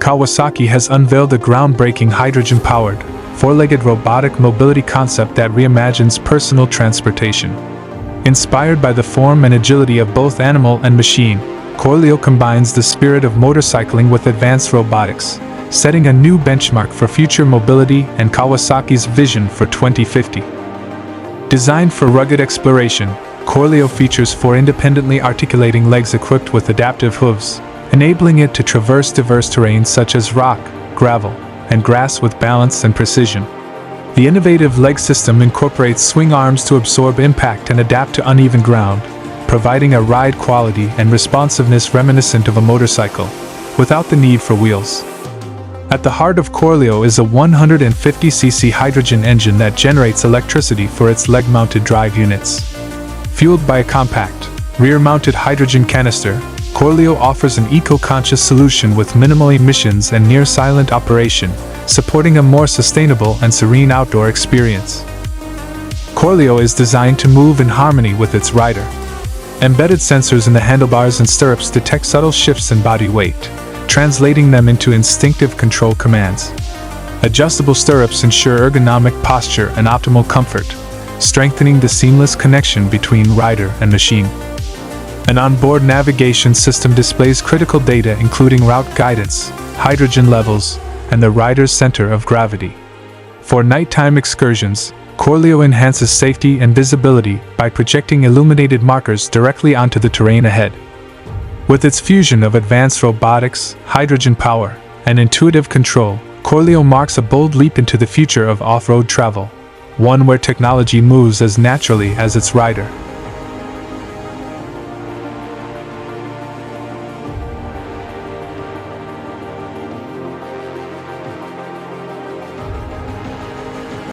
Kawasaki has unveiled a groundbreaking hydrogen-powered, four-legged robotic mobility concept that reimagines personal transportation. Inspired by the form and agility of both animal and machine, Corleo combines the spirit of motorcycling with advanced robotics, setting a new benchmark for future mobility and Kawasaki's vision for 2050. Designed for rugged exploration, Corleo features four independently articulating legs equipped with adaptive hooves, enabling it to traverse diverse terrains such as rock, gravel, and grass with balance and precision. The innovative leg system incorporates swing arms to absorb impact and adapt to uneven ground, providing a ride quality and responsiveness reminiscent of a motorcycle, without the need for wheels. At the heart of Corleo is a 150cc hydrogen engine that generates electricity for its leg-mounted drive units. Fueled by a compact, rear-mounted hydrogen canister, Corleo offers an eco-conscious solution with minimal emissions and near-silent operation, supporting a more sustainable and serene outdoor experience. Corleo is designed to move in harmony with its rider. Embedded sensors in the handlebars and stirrups detect subtle shifts in body weight, translating them into instinctive control commands. Adjustable stirrups ensure ergonomic posture and optimal comfort, strengthening the seamless connection between rider and machine. An onboard navigation system displays critical data including route guidance, hydrogen levels, and the rider's center of gravity. For nighttime excursions, Corleo enhances safety and visibility by projecting illuminated markers directly onto the terrain ahead. With its fusion of advanced robotics, hydrogen power, and intuitive control, Corleo marks a bold leap into the future of off-road travel, one where technology moves as naturally as its rider.